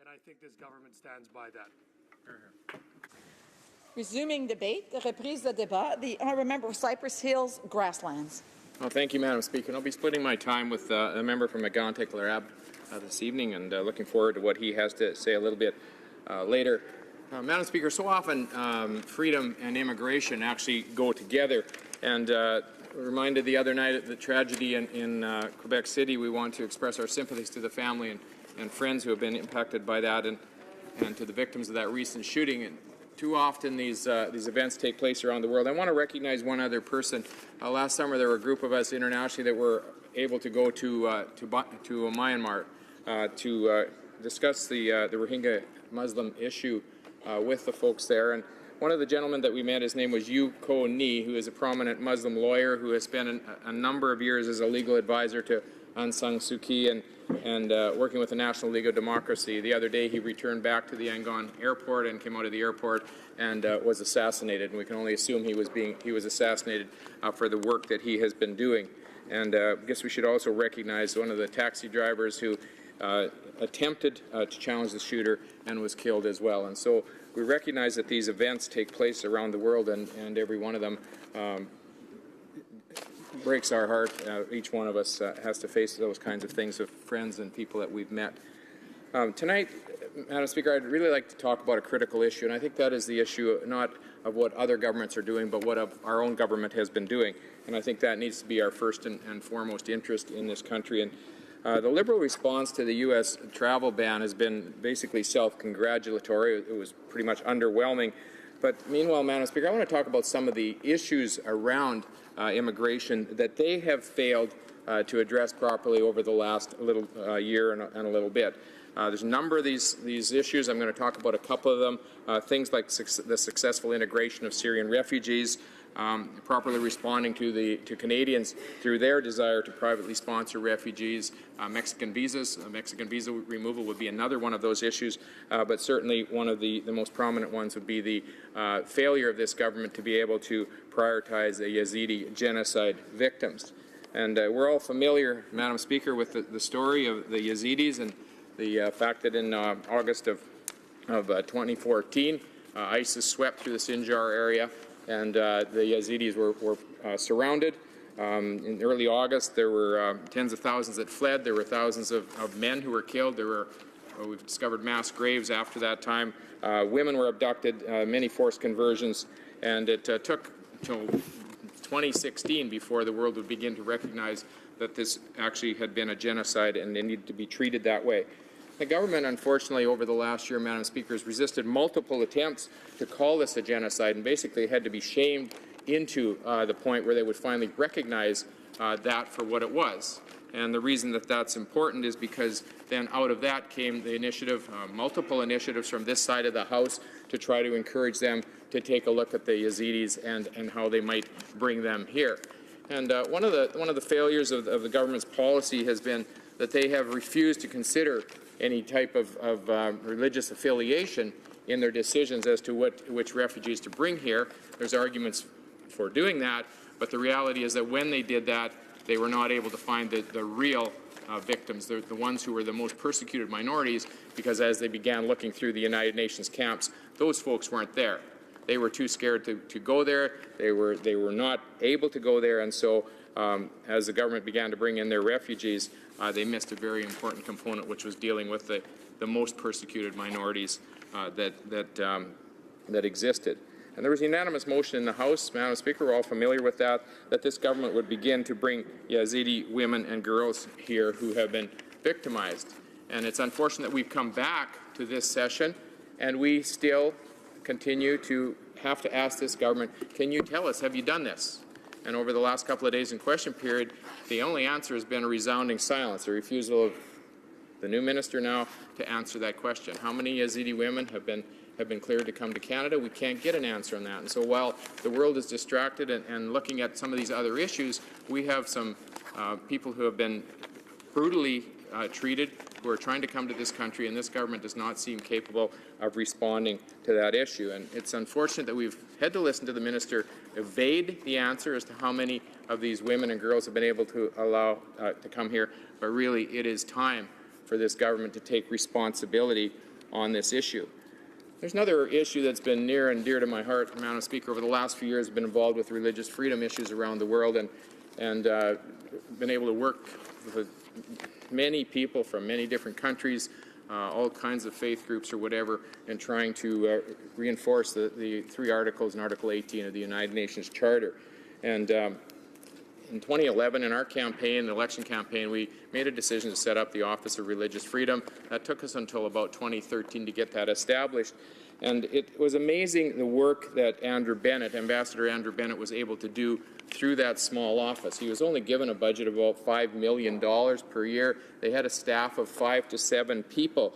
I think this government stands by that. Resuming debate, the reprise de débat, the honourable member of Cypress Hills Grasslands. Well, thank you, Madam Speaker. And I'll be splitting my time with a member from Mégantic-Larab this evening, and looking forward to what he has to say a little bit later. Madam Speaker, so often freedom and immigration actually go together, and reminded the other night of the tragedy in Quebec City. We want to express our sympathies to the family and friends who have been impacted by that, and to the victims of that recent shooting. And too often these events take place around the world. I want to recognize one other person. Last summer there were a group of us internationally that were able to go to Myanmar to discuss the Rohingya Muslim issue with the folks there. And one of the gentlemen that we met, his name was Yu Ko Ni, who is a prominent Muslim lawyer who has spent a number of years as a legal advisor to Aung San Suu Kyi and working with the National League of Democracy. The other day he returned back to the Yangon airport and came out of the airport and was assassinated. And we can only assume he was assassinated for the work that he has been doing. And I guess we should also recognize one of the taxi drivers who attempted to challenge the shooter and was killed as well. And so we recognize that these events take place around the world, and every one of them breaks our heart. Each one of us has to face those kinds of things with friends and people that we've met. Tonight, Madam Speaker, I'd really like to talk about a critical issue, and I think that is the issue not of what other governments are doing, but what our own government has been doing. And I think that needs to be our first and foremost interest in this country. And the Liberal response to the U.S. travel ban has been basically self-congratulatory. It was pretty much underwhelming. But meanwhile, Madam Speaker, I want to talk about some of the issues around immigration that they have failed to address properly over the last year and a little bit. There's a number of these issues. I'm going to talk about a couple of them. Things like the successful integration of Syrian refugees, properly responding to Canadians through their desire to privately sponsor refugees, Mexican visas. Mexican visa removal would be another one of those issues, but certainly one of the most prominent ones would be the failure of this government to be able to prioritize the Yazidi genocide victims. And we're all familiar, Madam Speaker, with the story of the Yazidis and the fact that in August of 2014, ISIS swept through the Sinjar area, and the Yazidis were surrounded. In early August, there were tens of thousands that fled. There were thousands of men who were killed. We've discovered mass graves after that time. Women were abducted, many forced conversions, and it took until 2016 before the world would begin to recognize that this actually had been a genocide and they needed to be treated that way. The government, unfortunately, over the last year, Madam Speaker, has resisted multiple attempts to call this a genocide and basically had to be shamed into the point where they would finally recognize that for what it was. And the reason that that's important is because then out of that came the initiative, multiple initiatives from this side of the House to try to encourage them to take a look at the Yazidis and how they might bring them here. And one of the failures of the government's policy has been that they have refused to consider any type of religious affiliation in their decisions as to which refugees to bring here. There's arguments for doing that, but the reality is that when they did that, they were not able to find the real victims, the ones who were the most persecuted minorities, because as they began looking through the United Nations camps, those folks weren't there. They were too scared to go there. They were not able to go there, and so as the government began to bring in their refugees, they missed a very important component, which was dealing with the most persecuted minorities that existed. And there was a unanimous motion in the House, Madam Speaker, we're all familiar with that this government would begin to bring Yazidi women and girls here who have been victimized. And it's unfortunate that we've come back to this session and we still continue to have to ask this government, can you tell us, have you done this? And over the last couple of days in question period, the only answer has been a resounding silence, a refusal of the new minister now to answer that question. How many Yazidi women have been cleared to come to Canada? We can't get an answer on that. And so while the world is distracted and looking at some of these other issues, we have some people who have been brutally treated, who are trying to come to this country, and this government does not seem capable of responding to that issue. And it's unfortunate that we've had to listen to the minister evade the answer as to how many of these women and girls have been able to allow to come here, but really it is time for this government to take responsibility on this issue. There's another issue that's been near and dear to my heart, Madam Speaker. Over the last few years, I've been involved with religious freedom issues around the world and been able to work with many people from many different countries, all kinds of faith groups or whatever, and trying to reinforce the 3 articles in Article 18 of the United Nations Charter. And in 2011, in our campaign, the election campaign, we made a decision to set up the Office of Religious Freedom. That took us until about 2013 to get that established. And it was amazing the work that Ambassador Andrew Bennett, was able to do through that small office. He was only given a budget of about $5 million per year. They had a staff of 5 to 7 people.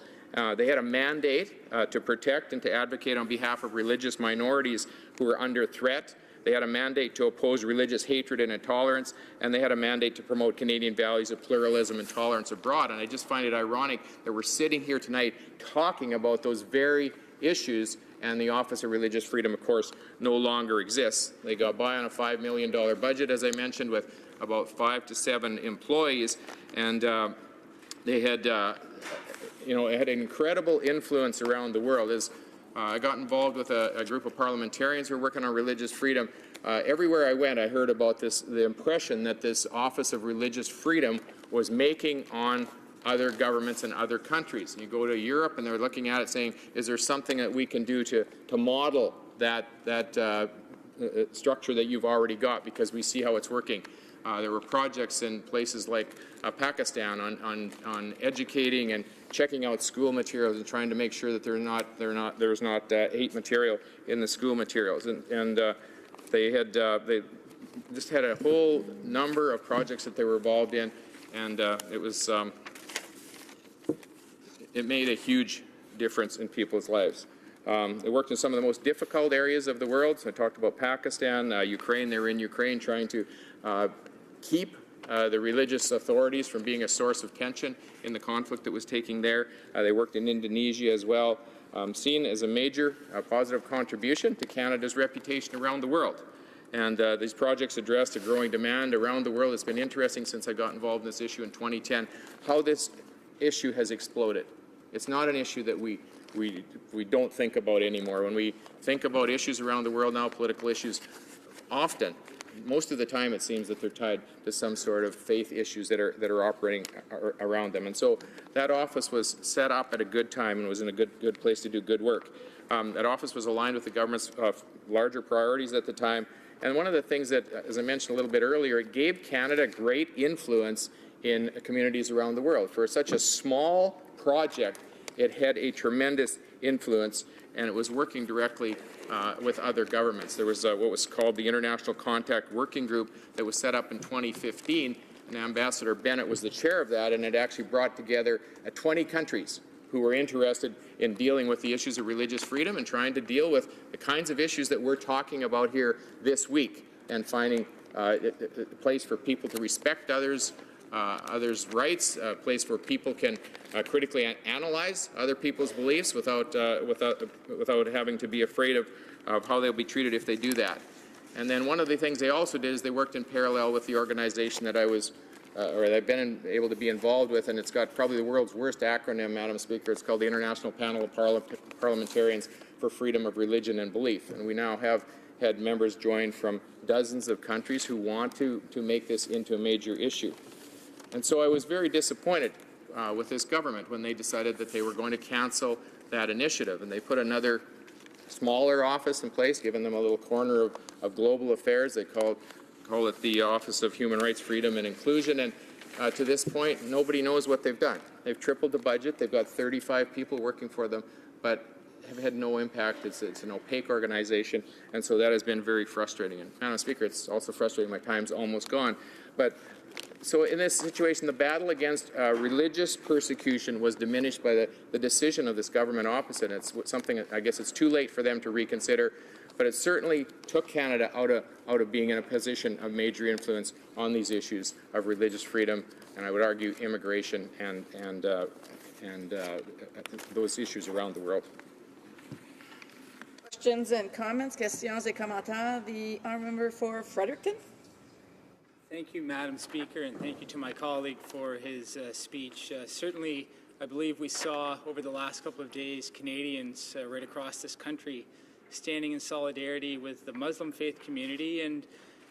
They had a mandate to protect and to advocate on behalf of religious minorities who were under threat. They had a mandate to oppose religious hatred and intolerance, and they had a mandate to promote Canadian values of pluralism and tolerance abroad. And I just find it ironic that we're sitting here tonight talking about those very issues, and the Office of Religious Freedom, of course, no longer exists. They got by on a $5 million budget, as I mentioned, with about 5 to 7 employees, and they had, had an incredible influence around the world. As I got involved with a group of parliamentarians who were working on religious freedom. Everywhere I went, I heard about the impression that this Office of Religious Freedom was making on other governments in other countries. You go to Europe and they're looking at it saying, is there something that we can do to model that structure that you've already got, because we see how it's working. There were projects in places like Pakistan on educating and checking out school materials and trying to make sure that there's not hate material in the school materials. And they just had a whole number of projects that they were involved in, and it made a huge difference in people's lives. They worked in some of the most difficult areas of the world. So I talked about Pakistan, Ukraine. They were in Ukraine trying to keep the religious authorities from being a source of tension in the conflict that was taking there. They worked in Indonesia as well, seen as a major positive contribution to Canada's reputation around the world. And these projects addressed a growing demand around the world. It's been interesting since I got involved in this issue in 2010, how this issue has exploded. It's not an issue that we don't think about anymore. When we think about issues around the world now, political issues, often, most of the time it seems that they're tied to some sort of faith issues that are operating around them. And so that office was set up at a good time and was in a good place to do good work. That office was aligned with the government's larger priorities at the time. And one of the things that, as I mentioned a little bit earlier, it gave Canada great influence in communities around the world. For such a small project, it had a tremendous influence, and it was working directly with other governments. There was what was called the International Contact Working Group that was set up in 2015, and Ambassador Bennett was the chair of that, and it actually brought together 20 countries who were interested in dealing with the issues of religious freedom and trying to deal with the kinds of issues that we're talking about here this week, and finding a place for people to respect others' rights, a place where people can critically analyze other people's beliefs without having to be afraid of how they'll be treated if they do that. And then one of the things they also did is they worked in parallel with the organization that I was, or that I've been able to be involved with, and it's got probably the world's worst acronym, Madam Speaker. It's called the International Panel of Parliamentarians for Freedom of Religion and Belief. And we now have had members join from dozens of countries who want to make this into a major issue. And so I was very disappointed with this government when they decided that they were going to cancel that initiative. And they put another smaller office in place, giving them a little corner of global affairs. They call it the Office of Human Rights, Freedom and Inclusion. And to this point, nobody knows what they've done. They've tripled the budget. They've got 35 people working for them, but have had no impact. It's an opaque organization, and so that has been very frustrating. And Madam Speaker, it's also frustrating. My time's almost gone. But so in this situation, the battle against religious persecution was diminished by the decision of this government opposite. It's something, I guess it's too late for them to reconsider, but it certainly took Canada out of being in a position of major influence on these issues of religious freedom, and I would argue immigration and those issues around the world. Questions and comments, questions et commentaires. The honourable member for Fredericton. Thank you, Madam Speaker, and thank you to my colleague for his speech. Certainly, I believe we saw over the last couple of days Canadians right across this country standing in solidarity with the Muslim faith community, and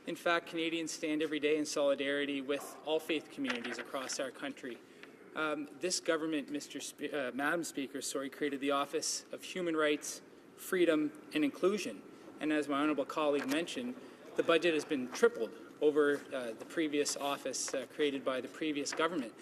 in fact Canadians stand every day in solidarity with all faith communities across our country. This government, Madam Speaker, created the Office of Human Rights, Freedom and Inclusion, and as my honourable colleague mentioned, the budget has been tripled over the previous office created by the previous government.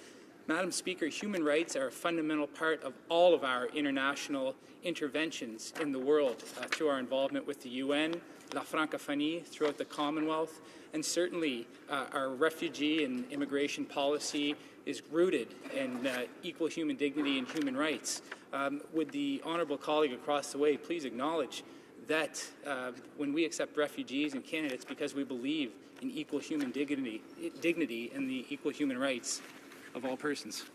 Madam Speaker, human rights are a fundamental part of all of our international interventions in the world through our involvement with the UN, La Francophonie, throughout the Commonwealth, and certainly our refugee and immigration policy is rooted in equal human dignity and human rights. Would the honourable colleague across the way please acknowledge that when we accept refugees in Canada, it's because we believe in equal human dignity and the equal human rights of all persons.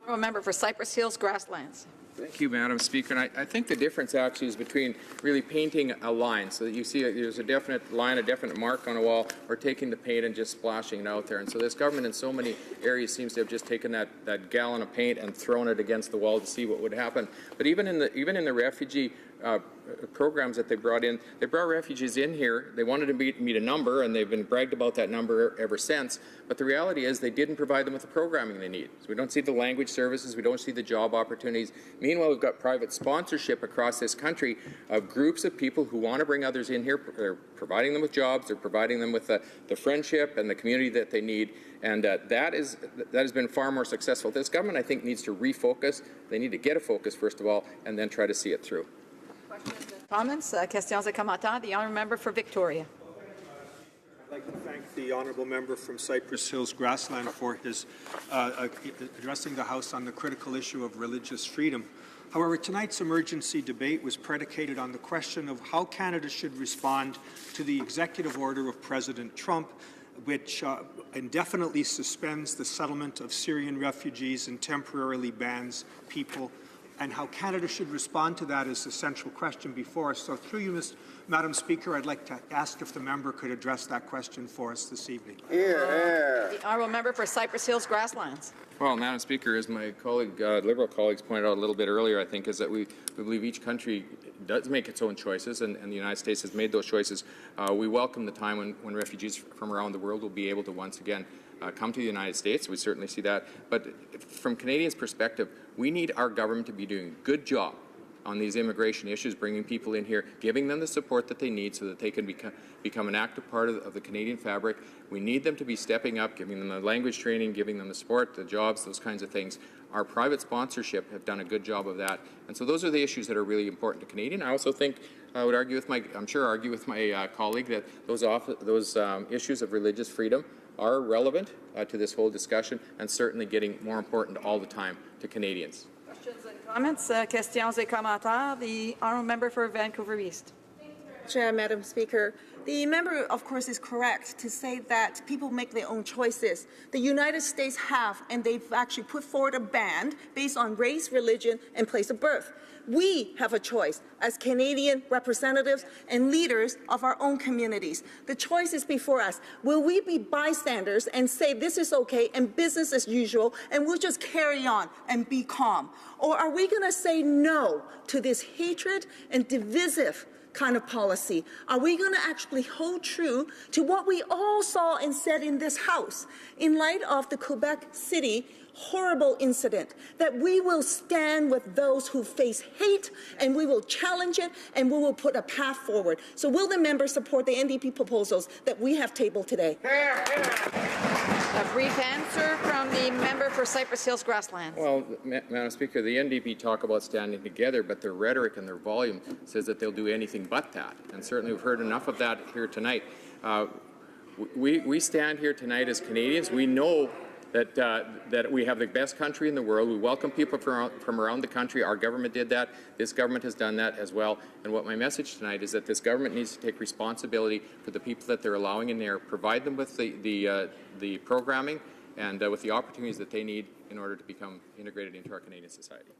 Honourable member for Cypress Hills Grasslands. Thank you, Madam Speaker. And I think the difference actually is between really painting a line so that you see there's a definite line, a definite mark on a wall, or taking the paint and just splashing it out there. And so this government in so many areas seems to have just taken that gallon of paint and thrown it against the wall to see what would happen. But even in the refugee programs that they brought refugees in here. They wanted to meet a number, and they've been bragged about that number ever since. But the reality is they didn't provide them with the programming they need. So we don't see the language services, we don't see the job opportunities. Meanwhile, we've got private sponsorship across this country of groups of people who want to bring others in here. They're providing them with jobs, they're providing them with the friendship and the community that they need. And that has been far more successful. This government, I think, needs to refocus. They need to get a focus, first of all, and then try to see it through. Comments, questions et commentaires. The honourable member for Victoria. I'd like to thank the honourable member from Cypress Hills Grassland for his addressing the House on the critical issue of religious freedom. However, tonight's emergency debate was predicated on the question of how Canada should respond to the executive order of President Trump, which indefinitely suspends the settlement of Syrian refugees and temporarily bans people, and how Canada should respond to that is the central question before us. So through you, Madam Speaker, I'd like to ask if the member could address that question for us this evening. The honourable member for Cypress Hills Grasslands. Well, Madam Speaker, as my colleague, Liberal colleagues pointed out a little bit earlier, I think, is that we believe each country does make its own choices, and the United States has made those choices. We welcome the time when refugees from around the world will be able to once again come to the United States. We certainly see that. But from Canadians' perspective, we need our government to be doing a good job on these immigration issues, bringing people in here, giving them the support that they need so that they can become an active part of the Canadian fabric. We need them to be stepping up, giving them the language training, giving them the support, the jobs, those kinds of things. Our private sponsorship have done a good job of that. And so those are the issues that are really important to Canadian. I also think I would argue with my colleague that those issues of religious freedom are relevant to this whole discussion and certainly getting more important all the time to Canadians. Questions and comments, questions et commentaires. The honourable member for Vancouver East. Chair, Madam Speaker, the member, of course, is correct to say that people make their own choices. The United States have, and they've actually put forward a ban based on race, religion, and place of birth. We have a choice as Canadian representatives and leaders of our own communities. The choice is before us. Will we be bystanders and say this is okay and business as usual and we'll just carry on and be calm? Or are we going to say no to this hatred and divisive kind of policy? Are we going to actually hold true to what we all saw and said in this House in light of the Quebec City horrible incident, that we will stand with those who face hate and we will challenge it and we will put a path forward? So will the members support the NDP proposals that we have tabled today? A brief answer from the member for Cypress Hills Grasslands. Well, Madam Speaker, the NDP talk about standing together, but their rhetoric and their volume says that they'll do anything but that. And certainly we've heard enough of that here tonight. We stand here tonight as Canadians. We know that we have the best country in the world. We welcome people from around the country. Our government did that. This government has done that as well. And what my message tonight is that this government needs to take responsibility for the people that they're allowing in there, provide them with the programming and with the opportunities that they need in order to become integrated into our Canadian society.